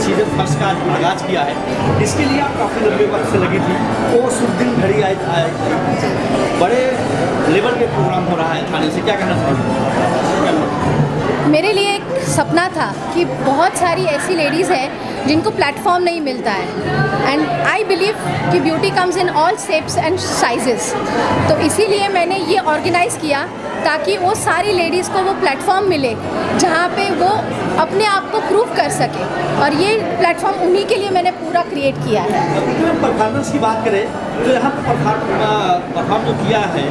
Season first का आगाज़ किया है, इसके लिए आप काफ़ी लंबे वक्त से लगी थी। वो शुभ दिन घड़ी आए बड़े लेवल पे प्रोग्राम हो रहा है थाने से, क्या कहना चाहिए? मेरे लिए एक सपना था कि बहुत सारी ऐसी लेडीज़ हैं जिनको प्लेटफॉर्म नहीं मिलता है, एंड आई बिलीव कि beauty comes in all shapes and sizes. तो इसीलिए मैंने ये ऑर्गेनाइज़ किया ताकि वो सारी लेडीज़ को वो प्लेटफॉर्म मिले जहाँ पे वो अपने आप को प्रूव कर सके, और ये प्लेटफॉर्म उन्हीं के लिए मैंने पूरा क्रिएट किया है। परफॉर्मेंस की बात करें तो यहाँ परफॉर्म जो किया है,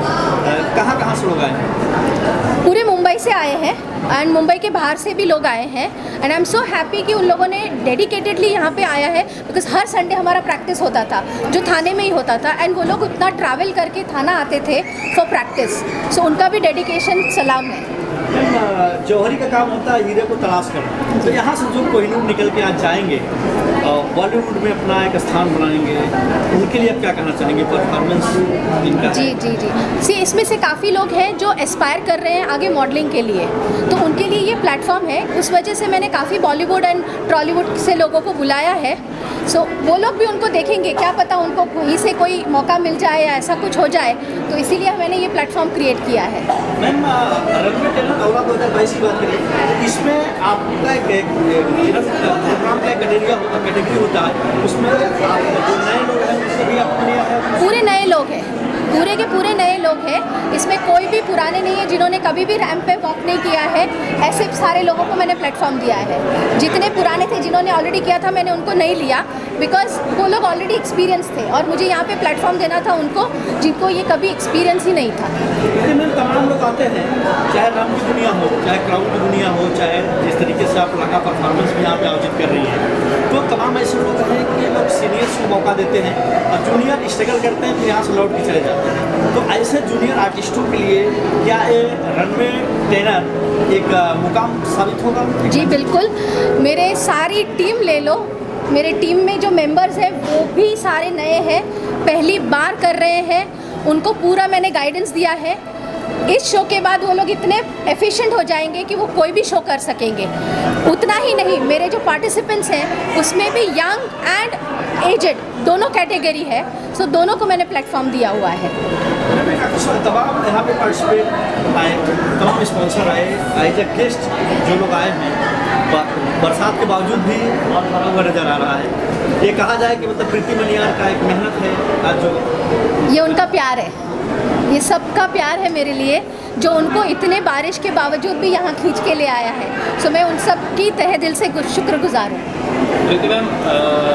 कहाँ से लोग आए हैं? पूरे मुंबई से आए हैं एंड मुंबई के बाहर से भी लोग आए हैं, and I am so happy कि उन लोगों ने डेडिकेटेडली यहाँ पे आया है, बिकॉज हर संडे हमारा प्रैक्टिस होता था जो थाने में ही होता था, एंड वो लोग उतना ट्रैवल करके थाना आते थे फॉर प्रैक्टिस। सो उनका भी डेडिकेशन सलाम है। जौहरी का काम होता है हीरे को तलाश करना, तो यहाँ से जो कोहिनूर निकल के आज जाएंगे बॉलीवुड में अपना एक स्थान बनाएंगे, उनके लिए आप क्या कहना चाहेंगे? परफॉर्मेंस इनका जी जी जी सी इसमें से काफ़ी लोग हैं जो एस्पायर कर रहे हैं आगे मॉडलिंग के लिए, तो उनके लिए ये प्लेटफॉर्म है। उस वजह से मैंने काफ़ी बॉलीवुड एंड टॉलीवुड से लोगों को बुलाया है। सो वो लोग भी उनको देखेंगे, क्या पता उनको वहीं से कोई मौका मिल जाए या ऐसा कुछ हो जाए, तो इसीलिए मैंने ये प्लेटफॉर्म क्रिएट किया है। मैम, रनवे टेलर दौरा 2022 की बात करें तो इसमें आपका एक प्रोग्राम का कैटेगरी होता है, उसमें आप जो नए लोग हैं उससे भी आपको लिया है? पूरे नए लोग हैं, पूरे के पूरे नए लोग हैं, इसमें कोई भी पुराने नहीं है जिन्होंने कभी भी रैंप पे वॉक नहीं किया है। ऐसे सारे लोगों को मैंने प्लेटफॉर्म दिया है। जितने पुराने थे जिन्होंने ऑलरेडी किया था मैंने उनको नहीं लिया, बिकॉज वो लोग ऑलरेडी एक्सपीरियंस थे और मुझे यहाँ पे प्लेटफॉर्म देना था उनको जिनको ये कभी एक्सपीरियंस ही नहीं था। लेकिन तमाम लोग आते हैं, चाहे रन की दुनिया हो, चाहे क्राउड की दुनिया हो, चाहे जिस तरीके से आप लगा परफॉर्मेंस भी यहाँ पे आयोजित कर रही हैं, तो तमाम ऐसे लोग हैं कि लोग सीनियर्स को मौका देते हैं और जूनियर स्ट्रगल करते हैं, फिर यहाँ से लौट के चले जाते हैं। तो ऐसे जूनियर आर्टिस्टों के लिए क्या ये रनवे ट्रेनर एक मुकाम साबित होगा? जी बिल्कुल, मेरे सारी टीम ले लो, मेरे टीम में जो मेंबर्स हैं वो भी सारे नए हैं, पहली बार कर रहे हैं, उनको पूरा मैंने गाइडेंस दिया है। इस शो के बाद वो लोग इतने एफिशिएंट हो जाएंगे कि वो कोई भी शो कर सकेंगे। उतना ही नहीं, मेरे जो पार्टिसिपेंट्स हैं उसमें भी यंग एंड एजेड दोनों कैटेगरी है, सो दोनों को मैंने प्लेटफॉर्म दिया हुआ है। तमाम यहाँ पे पार्टिसिपेट आए, तमाम स्पॉन्सर आए, एज ए गेस्ट जो लोग आए हैं, बरसात के बावजूद भी और भरा हुआ नज़र आ रहा है। ये कहा जाए कि मतलब प्रीति मनियार का एक मेहनत है आज जो ये उनका प्यार है, ये सबका प्यार है मेरे लिए, जो उनको इतने बारिश के बावजूद भी यहाँ खींच के ले आया है। सो मैं उन सब की तहे दिल से शुक्रगुजार हूँ। प्रीति मैम,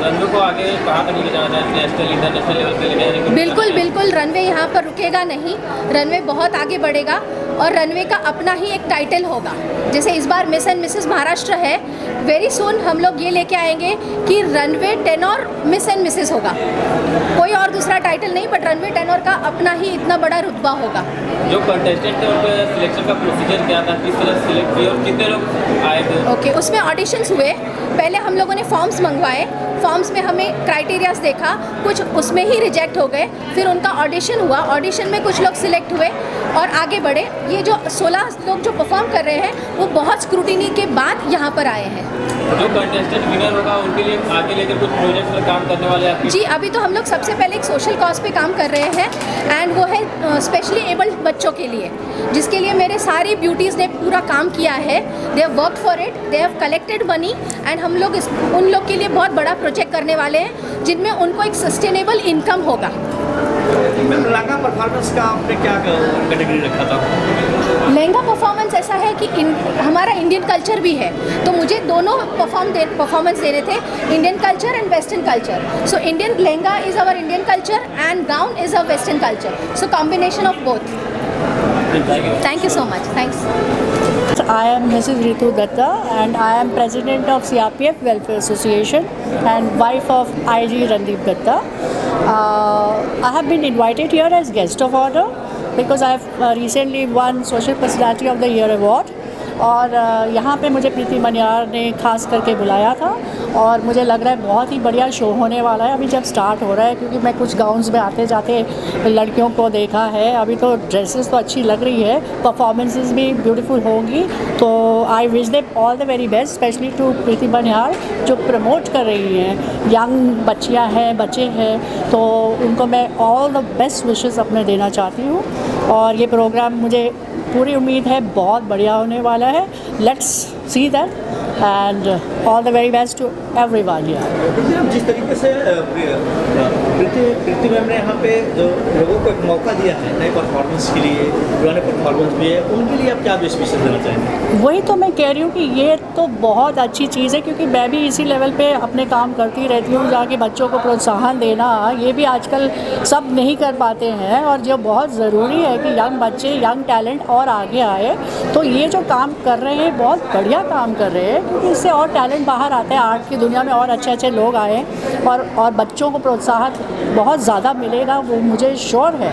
रनवे को आगे कहाँ तक लेके जाना चाहते हैं? नेशनल इंटरनेशनल लेवल पे लेके जाने? बिल्कुल बिल्कुल, रनवे यहाँ पर रुकेगा नहीं, रनवे बहुत आगे बढ़ेगा और रनवे का अपना ही एक टाइटल होगा। जैसे इस बार मिस एंड मिसेस महाराष्ट्र है, वेरी सून हम लोग ये लेके आएंगे कि runway tenure miss and Mrs होगा, कोई और दूसरा टाइटल नहीं, बट रनवे टेनोर का अपना ही इतना बड़ा रुतबा होगा। जो कंटेस्टेंट थे उनका सिलेक्शन का प्रोसीजर क्या था, किस तरह सिलेक्ट किए और कितने लोग आए थे? ओके, उसमें ऑडिशंस हुए, पहले हम लोगों ने फॉर्म्स मंगवाए, फॉर्म्स में हमें क्राइटेरियाज देखा, कुछ उसमें ही रिजेक्ट हो गए, फिर उनका ऑडिशन हुआ, ऑडिशन में कुछ लोग सिलेक्ट हुए और आगे बढ़े। ये जो 16 लोग जो परफॉर्म कर रहे हैं वो बहुत स्क्रूटिनी के बाद यहाँ पर आए हैं। जो कंटेस्टेंट विनर होगा उनके लिए आगे लेकर कुछ प्रोजेक्ट पर काम करने वाले हैं? जी, अभी तो हम लोग सबसे पहले एक सोशल कॉज पे काम कर रहे हैं, एंड वो है स्पेशली एबल्ड बच्चों के लिए, जिसके लिए मेरे सारी ब्यूटीज़ ने पूरा काम किया है। They have work for it, they have collected money, and हम लोग उन लोग के लिए बहुत बड़ा प्रोजेक्ट करने वाले हैं जिनमें उनको एक सस्टेनेबल इनकम होगा। लहंगा परफॉर्मेंस का आपने क्या कैटेगरी रखा था? लहंगा परफॉर्मेंस ऐसा है कि हमारा इंडियन कल्चर भी है, तो मुझे दोनों परफॉर्मेंस देने थे, Indian culture and western culture. So Indian lehenga is our Indian culture and gown is our western culture, so combination of both. Thank you so much. Thanks. I am Mrs. Ritu Datta and I am President of CRPF Welfare Association and wife of IG Randeep Datta. I have been invited here as guest of honor because I have recently won Social Personality of the Year Award और यहाँ पे मुझे प्रीति मनियार ने खास करके बुलाया था और मुझे लग रहा है बहुत ही बढ़िया शो होने वाला है। अभी जब स्टार्ट हो रहा है, क्योंकि मैं कुछ गाउन्स में आते जाते लड़कियों को देखा है, अभी तो ड्रेसेस तो अच्छी लग रही है, परफॉर्मेंसेस भी ब्यूटीफुल होंगी। तो I wish them all the very best, specially to Preeti Baniyar जो प्रमोट कर रही हैं। यंग बच्चियाँ हैं, बच्चे हैं, तो उनको मैं ऑल द बेस्ट विशेस अपने देना चाहती हूँ। और ये प्रोग्राम मुझे पूरी उम्मीद है बहुत बढ़िया होने वाला है। Let's see that and all the very best to everyone here. जिस तरीके से प्रीति मैम ने यहाँ पे जो लोगों को एक मौका दिया है नए परफॉर्मेंस के लिए, पुराने परफॉर्मेंस भी है, उनके लिए आप क्या विशेष देना चाहेंगे? वही तो मैं कह रही हूँ कि ये तो बहुत अच्छी चीज़ है, क्योंकि मैं भी इसी लेवल पे अपने काम करती रहती हूँ, जाके बच्चों को प्रोत्साहन देना ये भी आजकल सब नहीं कर पाते हैं, और जो बहुत ज़रूरी है कि यंग बच्चे, यंग टैलेंट और आगे आए। तो ये जो काम कर रहे हैं बहुत बढ़िया काम कर रहे हैं, क्योंकि इससे और टैलेंट बाहर आता है, आर्ट की दुनिया में और अच्छे अच्छे लोग आए और बच्चों को प्रोत्साहन बहुत ज़्यादा मिलेगा, वो मुझे श्योर है।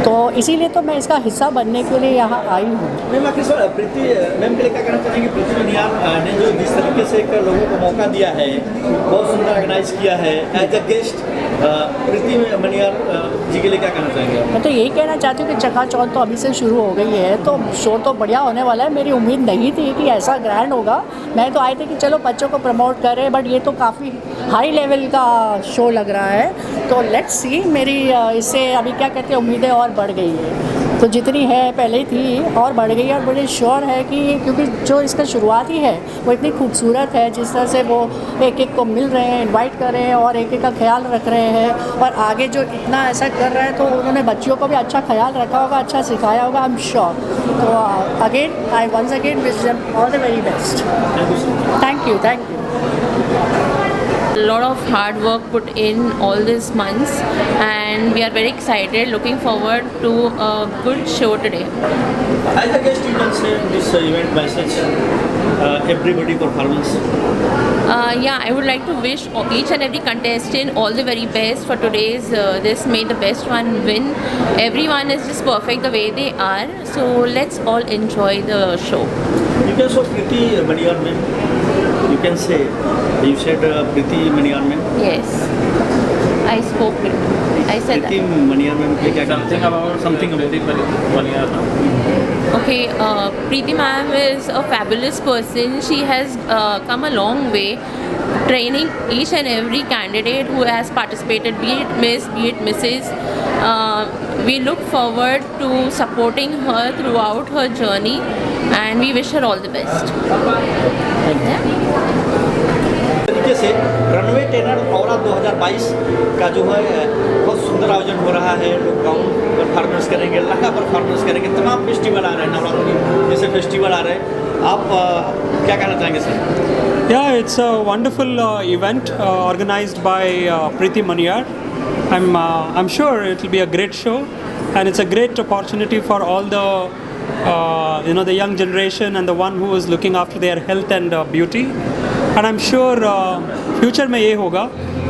तो इसीलिए तो मैं इसका हिस्सा बनने के लिए यहाँ आई हूँ। मैम आखिर सर प्रीति मैम के लिए क्या कहना चाहेंगे? प्रीति बनियार ने जो जिस तरीके से लोगों को मौका दिया है, बहुत सुंदर ऑर्गेनाइज किया है एज अ गेस्ट, प्रीति बनियार जी के लिए क्या कहना चाहेंगे? मैं तो यही कहना चाहती हूँ कि चकाचौंध तो अभी से शुरू हो गई है, तो शो तो बढ़िया होने वाला है। मेरी उम्मीद नहीं थी कि ऐसा ग्रैंड होगा। मैं तो आई थी कि चलो बच्चों को प्रमोट करें, बट ये तो काफ़ी हाई लेवल का शो लग रहा है। तो लेट्स सी, मेरी इससे अभी क्या कहते हैं उम्मीदें और बढ़ गई है। तो जितनी है पहले ही थी और बढ़ गई है, और मुझे श्योर है कि क्योंकि जो इसका शुरुआती है वो इतनी खूबसूरत है, जिस तरह से वो एक एक को मिल रहे हैं, इनवाइट कर रहे हैं और एक एक का ख्याल रख रहे हैं, और आगे जो इतना ऐसा कर रहा है तो उन्होंने बच्चियों को भी अच्छा ख्याल रखा होगा, अच्छा सिखाया होगा, आई एम श्योर। तो again I once again wish them all the very best. Thank you, thank you. A lot of hard work put in all these months, and we are very excited, looking forward to a good show today. As a guest, you can say this event message, everybody performance. Yeah, I would like to wish each and every contestant all the very best for today's this May the best one win. Everyone is just perfect the way they are, so let's all enjoy the show. You can show Priti Baniar ma'am. You can say, you said Priti Baniar ma'am. Yes, I spoke it. I said Priti that. Baniar ma'am के क्या Something about Priti Baniar na? Okay, Preeti ma'am is a fabulous person. She has come a long way, training each and every candidate who has participated, be it Miss, be it Mrs. We look forward to supporting her throughout her journey, and we wish her all the best. Yeah. तरीके से runway टेनर औरा 2022 का जो है बहुत सुंदर आयोजन हो रहा है। लोग गाउन परफॉर्मेंस करेंगे, लहंगा परफॉर्मेंस करेंगे, तमाम फेस्टिवल आ रहे हैं, नवरात्रि जैसे फेस्टिवल आ रहे हैं। आप क्या कहना चाहेंगे sir? Yeah, it's a wonderful event organized by Priti Baniar. I'm sure it will be a great show, and it's a great opportunity for all the the young generation and the one who is looking after their health and beauty. And I'm sure future में ये होगा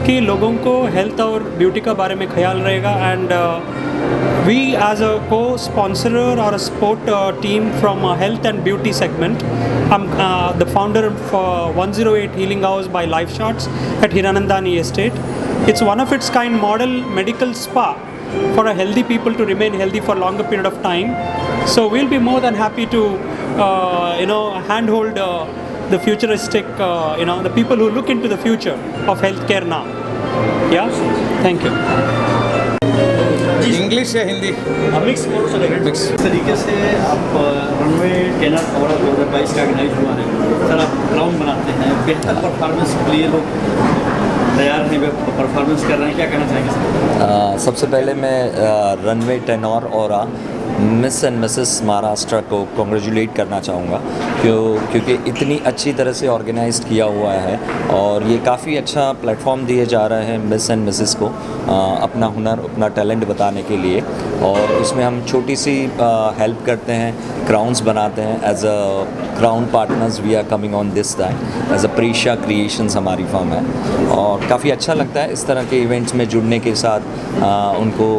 कि लोगों को health और beauty का बारे में ख्याल रहेगा। And we as a co-sponsor or a sport team from health and beauty segment, I'm the founder of 108 Healing House by Life Shots at Hiranandani Estate. It's one of its kind model medical spa for a healthy people to remain healthy for longer period of time. So we'll be more than happy to handhold the futuristic the people who look into the future of healthcare now. Yeah, thank you. English या Hindi? Mix mode चलेगा। Mix. इस तरीके से आप runway टेनर औरा 2022 का organise हुआ है, सर आप क्राउन बनाते हैं, बेहतर परफॉर्मेंस के लिए लोग तैयार हैं, परफॉर्मेंस कर रहे हैं, क्या कहना चाहेंगे सर? सबसे पहले मैं रनवे टेनर और मिस एंड मिसेस महाराष्ट्र को कॉन्ग्रेचुलेट करना चाहूँगा, क्योंकि इतनी अच्छी तरह से ऑर्गेनाइज्ड किया हुआ है और ये काफ़ी अच्छा प्लेटफॉर्म दिए जा रहे हैं मिस एंड मिसेस को अपना हुनर, अपना टैलेंट बताने के लिए। और उसमें हम छोटी सी हेल्प करते हैं, क्राउन्स बनाते हैं। As a crown partners we are coming on this time as a Preesha creations हमारी फर्म है, और काफ़ी अच्छा लगता है इस तरह के इवेंट्स में जुड़ने के साथ उनको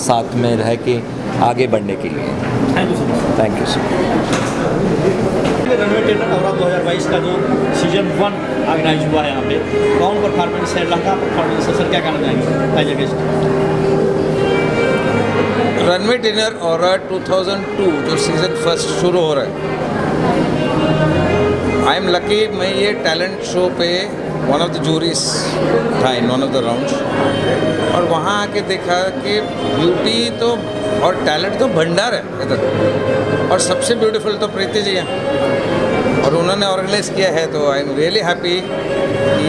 साथ में रह के आगे बढ़ने के लिए। Thank you sir. Thank you sir. बताएंगे रनवे टेनर और 2022 का जो सीजन 1 ऑर्गेनाइज हुआ है यहाँ पे, कौन परफॉर्मेंस है, लड़का परफॉर्मेंस है, सर क्या कहना चाहेंगे as a guest? Runway dinner और 2002 जो सीज़न फर्स्ट शुरू हो रहा है, आई एम लकी, मैं ये टैलेंट शो पे वन ऑफ द जूरीज था in one of the rounds, और वहाँ आके देखा कि ब्यूटी तो और टैलेंट तो भंडार है इधर, और सबसे ब्यूटीफुल तो प्रीति जी हैं और उन्होंने ऑर्गेनाइज किया है। तो आई एम रियली हैप्पी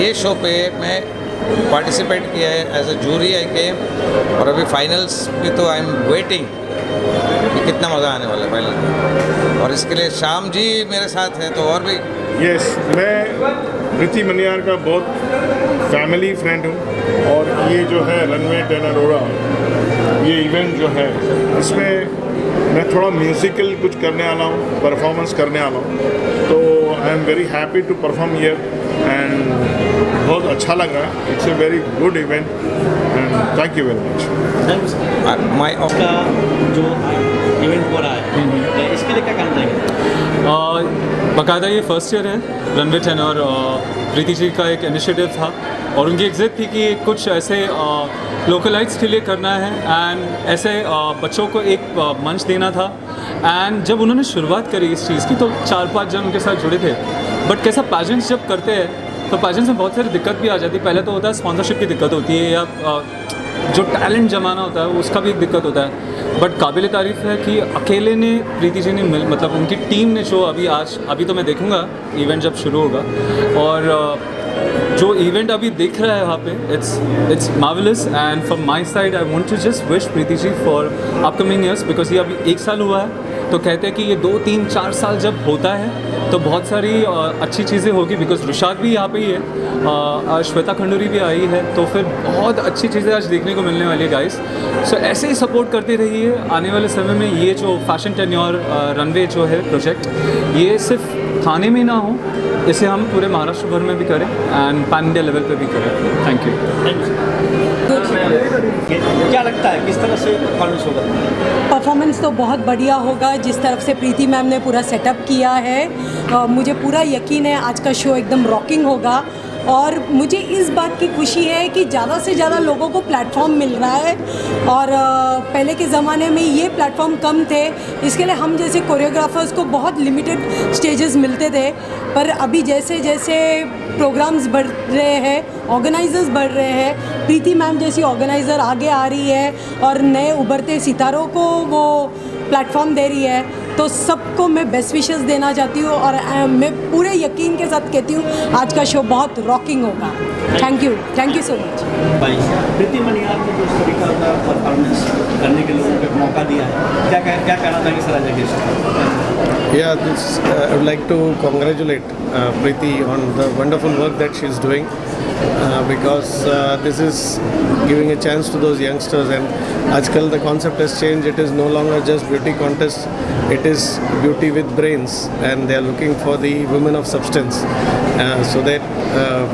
ये शो पे मैं पार्टिसिपेट किया है एज अ जूरी आई के, और अभी फाइनल्स में तो आई एम वेटिंग कि कितना मज़ा आने वाला है फाइनल में, और इसके लिए श्याम जी मेरे साथ हैं तो और भी। यस, मैं प्रीति मनियार का बहुत फैमिली फ्रेंड हूँ, और ये जो है रनवे टेनर ओरा, ये इवेंट जो है इसमें मैं थोड़ा म्यूज़िकल कुछ करने वाला हूँ, परफॉर्मेंस करने वाला हूँ, तो I am very happy to perform here and बहुत अच्छा लग रहा है। It's a very good event and thank you very much. My का जो इवेंट हो रहा है इसके लिए क्या कहना चाहेंगे? बाकायदा ये फर्स्ट ईयर है रनवे टेनर, प्रीति जी का एक इनिशिएटिव था और उनकी एक जिद थी कि कुछ ऐसे लोकलाइट्स के लिए करना है एंड ऐसे बच्चों को एक मंच देना था। एंड जब उन्होंने शुरुआत करी इस चीज़ की तो 4-5 जन उनके साथ जुड़े थे, बट कैसा पैजेंट्स जब करते हैं तो पैजेंट्स में बहुत सारी दिक्कत भी आ जाती है। पहले तो होता है स्पॉन्सरशिप की दिक्कत होती है, या जो टैलेंट जमाना होता है उसका भी एक दिक्कत होता है, बट काबिल तारीफ़ है कि अकेले ने प्रीति जी ने मतलब उनकी टीम ने जो अभी तो मैं देखूंगा इवेंट जब शुरू होगा, और जो इवेंट अभी दिख रहा है वहाँ पे it's marvellous. And from my side I want to just wish Preeti ji for upcoming years, because ये अभी 1 साल हुआ है, तो कहते हैं कि ये 2, 3, 4 साल जब होता है तो बहुत सारी अच्छी चीज़ें होगी, बिकॉज रुशाद भी यहाँ पे ही है, श्वेता खंडूरी भी आई है, तो फिर बहुत अच्छी चीज़ें आज देखने को मिलने वाली है गाइस। सो ऐसे ही सपोर्ट करते रहिए। आने वाले समय में ये जो फैशन टेन्योर रनवे जो है प्रोजेक्ट, ये सिर्फ थाने में ना हो, इसे हम पूरे महाराष्ट्र भर में भी करें एंड पैन इंडिया लेवल पे भी करें। Thank you. क्या लगता है किस तरह से परफॉर्मेंस होगा? परफॉर्मेंस तो बहुत बढ़िया होगा, जिस तरफ से प्रीति मैम ने पूरा सेटअप किया है। मुझे पूरा यकीन है आज का शो एकदम रॉकिंग होगा, और मुझे इस बात की खुशी है कि ज़्यादा से ज़्यादा लोगों को प्लेटफॉर्म मिल रहा है, और पहले के ज़माने में ये प्लेटफॉर्म कम थे, इसके लिए हम जैसे कोरियोग्राफर्स को बहुत लिमिटेड स्टेजेस मिलते थे, पर अभी जैसे जैसे प्रोग्राम्स बढ़ रहे हैं, ऑर्गेनाइजर्स बढ़ रहे हैं, प्रीति मैम जैसी ऑर्गेनाइज़र आगे आ रही है और नए उभरते सितारों को वो प्लेटफॉर्म दे रही है, तो सबको मैं बेस्ट विशेस देना चाहती हूँ, और मैं पूरे यकीन के साथ कहती हूँ आज का शो बहुत रॉकिंग होगा। Thank you so much. भाई प्रीति मनियार ने जो इस तरीका का परफॉर्मेंस करने के लोगों को मौका दिया है, क्या कहना चाहेंगे sir as a Yeah, I would like to congratulate Preeti on the wonderful work that she is doing, because this is giving a chance to those youngsters, and आजकल the concept has changed. It is no longer just beauty contest, it is beauty with brains, and they are looking for the women of substance, so that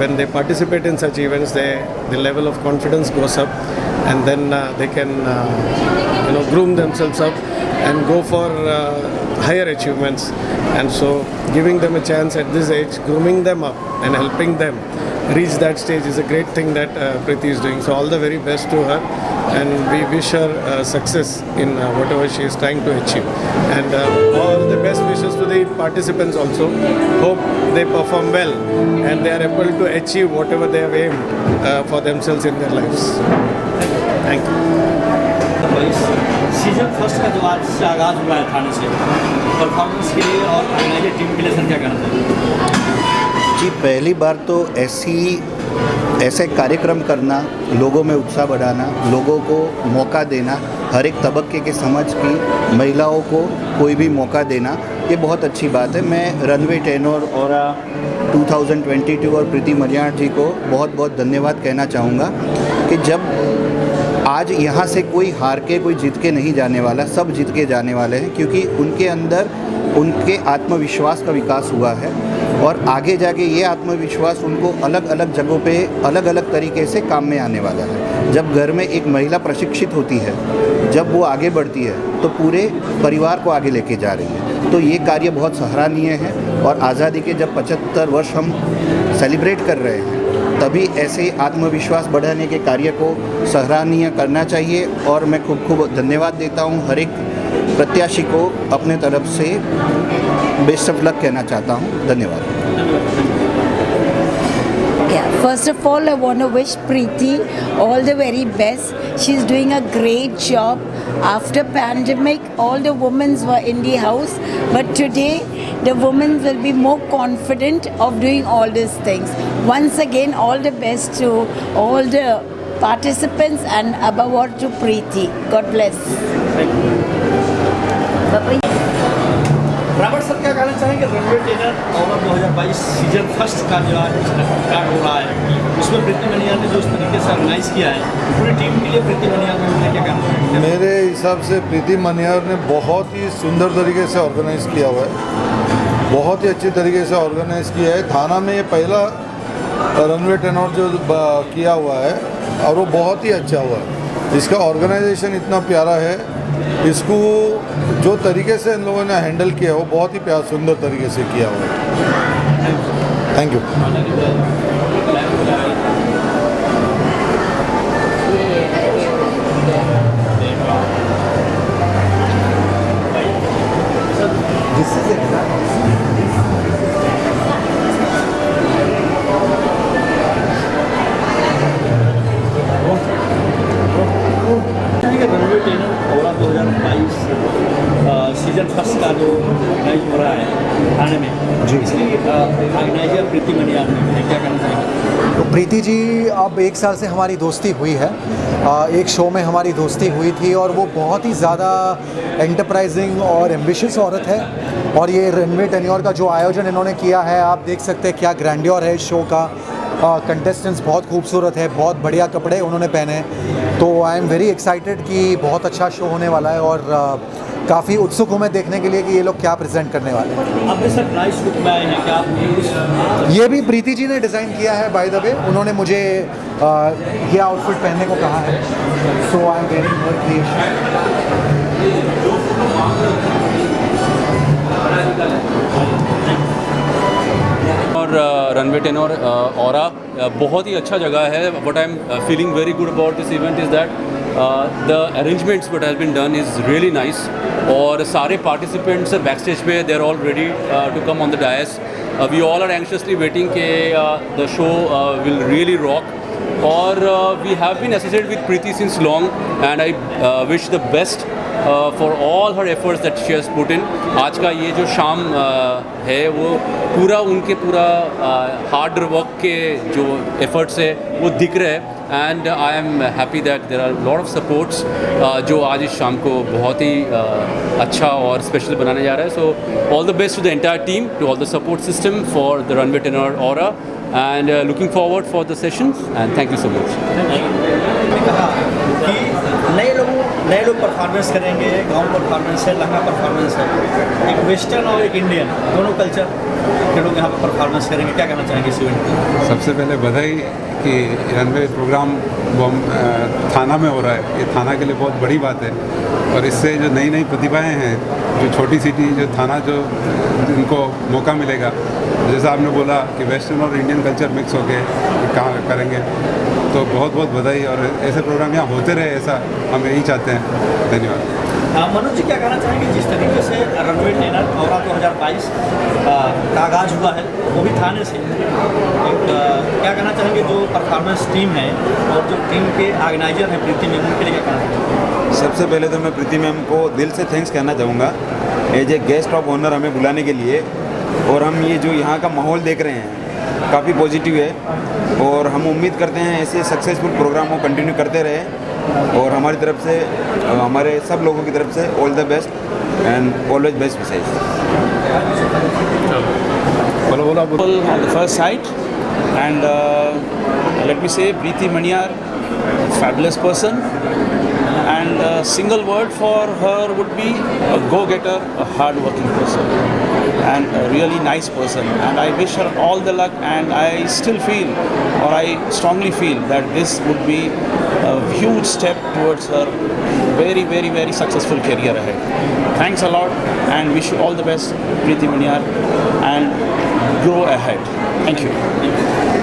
when they participate in such events, the level of confidence goes up, and then they can groom themselves up and go for higher achievements. And so giving them a chance at this age, grooming them up and helping them reach that stage is a great thing that Preeti is doing. So all the very best to her, and we wish her success in whatever she is trying to achieve, and all the best wishes to the participants also. Hope they perform well and they are able to achieve whatever they have aimed for themselves in their lives. Thank you. Season first का जो आज से आगाज़ हुआ है थाने से, performance के लिए और ऑर्गेनाइजर टीम के लिए सर क्या कहना चाहिए? जी, पहली बार तो ऐसे कार्यक्रम करना, लोगों में उत्साह बढ़ाना, लोगों को मौका देना, हर एक तबक्के के समाज की महिलाओं को कोई भी मौका देना, ये बहुत अच्छी बात है। मैं रनवे टेनर और 2022 और प्रीति मनियार जी को बहुत बहुत धन्यवाद कहना चाहूँगा कि जब आज यहाँ से कोई हार के कोई जीत के नहीं जाने वाला, सब जीत के जाने वाले हैं, क्योंकि उनके अंदर उनके आत्मविश्वास का विकास हुआ है, और आगे जाके ये आत्मविश्वास उनको अलग अलग जगहों पे अलग अलग तरीके से काम में आने वाला है। जब घर में एक महिला प्रशिक्षित होती है, जब वो आगे बढ़ती है तो पूरे परिवार को आगे लेके जा रही है। तो ये कार्य बहुत सराहनीय है। और आज़ादी के जब 75 वर्ष हम सेलिब्रेट कर रहे हैं, तभी ऐसे आत्मविश्वास बढ़ाने के कार्य को सराहनीय करना चाहिए। और मैं खूब खूब धन्यवाद देता हूँ हर एक प्रत्याशी को, अपने तरफ से बेस्ट ऑफ लक कहना चाहता हूँ। धन्यवाद। Yeah, first of all, I want to wish Preeti all the very best. She's doing a great job. After pandemic, all the women were in the house, but today the women will be more confident of doing all these things. Once again, all the best to all the participants and above all to Preeti. God bless. Rawat sir क्या कहना चाहेंगे runway tenor और 2022 season first का जो है start हो रहा है, उसमें प्रीति मनियार ने जो इस तरीके से ऑर्गेनाइज किया है पूरी टीम के लिए, प्रीति मनियार ने क्या कहना चाहेंगे? मेरे हिसाब से प्रीति मनियार ने बहुत ही सुंदर तरीके से ऑर्गेनाइज किया हुआ है, बहुत ही अच्छी तरीके से ऑर्गेनाइज किया है। थाना में ये पहला रनवे टेनर जो किया हुआ है और वो बहुत ही अच्छा हुआ है। इसका ऑर्गेनाइजेशन इतना प्यारा है, इसको जो तरीके से इन लोगों ने हैंडल किया वो बहुत ही प्यार सुंदर तरीके से किया हुआ है। Thank you. रनवे टेनर और 2022 सीजन फर्स्ट का जो ऑर्गेनाइज हो रहा है थाने में जी, इसकी ऑर्गेनाइजर प्रीति मनियार ने क्या कहना चाहेंगे? तो प्रीति जी, अब 1 साल से हमारी दोस्ती हुई है। एक शो में हमारी दोस्ती हुई थी और वो बहुत ही ज़्यादा एंटरप्राइजिंग और एम्बिशियस औरत है। और ये रनवे टेन्योर का जो आयोजन इन्होंने किया है, आप देख सकते हैं क्या ग्रैंडियर है इस शो का। कंटेस्टेंट्स बहुत खूबसूरत है, बहुत बढ़िया कपड़े उन्होंने पहने हैं। तो आई एम वेरी एक्साइटेड कि बहुत अच्छा शो होने वाला है और काफ़ी उत्सुक हूँ मैं देखने के लिए कि ये लोग क्या प्रेजेंट करने वाले हैं। अब सर नाइस लुक में आए हैं क्या? ये भी प्रीति जी ने डिज़ाइन किया है बाय द वे। उन्होंने मुझे ये आउटफिट पहनने को कहा है, so I am wearing her creation. और रनवे टेनर औरा बहुत ही अच्छा जगह है। What I am feeling very good about this event is that the arrangements what has been done is really nice. और सारे पार्टिसिपेंट्स बैक स्टेज पे they are all ready to come on the dais. We all are anxiously waiting के the show will really rock. और we have been associated with Preeti since long and I wish the best for all her efforts that she has put in. आज का ये जो शाम है वो पूरा उनके पूरा हार्ड वर्क के जो एफर्ट्स है वो दिख रहे हैं। And I am happy that there are lot of supports जो आज इस शाम को बहुत ही अच्छा और स्पेशल बनाने जा रहा है। So all the best to the entire team, to all the support system for the runway tenor aura and looking forward for the sessions and thank you so much. कहा कि नए लोग परफॉर्मेंस करेंगे, गांव परफॉर्मेंस है, lehenga performance है, एक western और एक इंडियन दोनों कल्चर के लोग यहाँ पर परफॉर्मेंस करेंगे। क्या कहना चाहेंगे इस इवेंट में? सबसे पहले बधाई कि रनवे प्रोग्राम थाना में हो रहा है। ये थाना के लिए बहुत बड़ी बात है और इससे जो नई नई प्रतिभाएं हैं, जो छोटी सिटी जो थाना जो इनको मौका मिलेगा, जैसा आपने बोला कि वेस्टर्न और इंडियन कल्चर मिक्स होके काम करेंगे, तो बहुत बहुत बधाई। और ऐसे प्रोग्राम यहाँ होते रहे, ऐसा हम यही चाहते हैं। धन्यवाद। मनोज जी क्या कहना चाहेंगे जिस तरीके से रनवे टेनर और 2022 का आगाज़ हुआ है वो भी थाने से, क्या कहना चाहेंगे जो परफॉर्मेंस टीम है और जो टीम के ऑर्गेनाइजर हैं प्रीति मैम, उनके लिए क्या कहना चाहेंगे? सबसे पहले तो मैं प्रीति मैम को दिल से थैंक्स कहना चाहूँगा as a guest of honour हमें बुलाने के लिए। और हम ये जो यहाँ का माहौल देख रहे हैं काफ़ी पॉजिटिव है और हम उम्मीद करते हैं ऐसे सक्सेसफुल प्रोग्राम को कंटिन्यू करते रहे। और हमारी तरफ से, हमारे सब लोगों की तरफ से all the best and always best wishes. On the first sight, and let me say Preeti Maniyar, fabulous person, and a single word for her would be a go-getter, a hard-working person, and a really nice person. And I wish her all the luck. And I still feel, or I strongly feel, that this would be a huge step towards her very, very, very successful career ahead. Thanks a lot and wish you all the best, Preeti Manyar, and grow ahead. Thank you.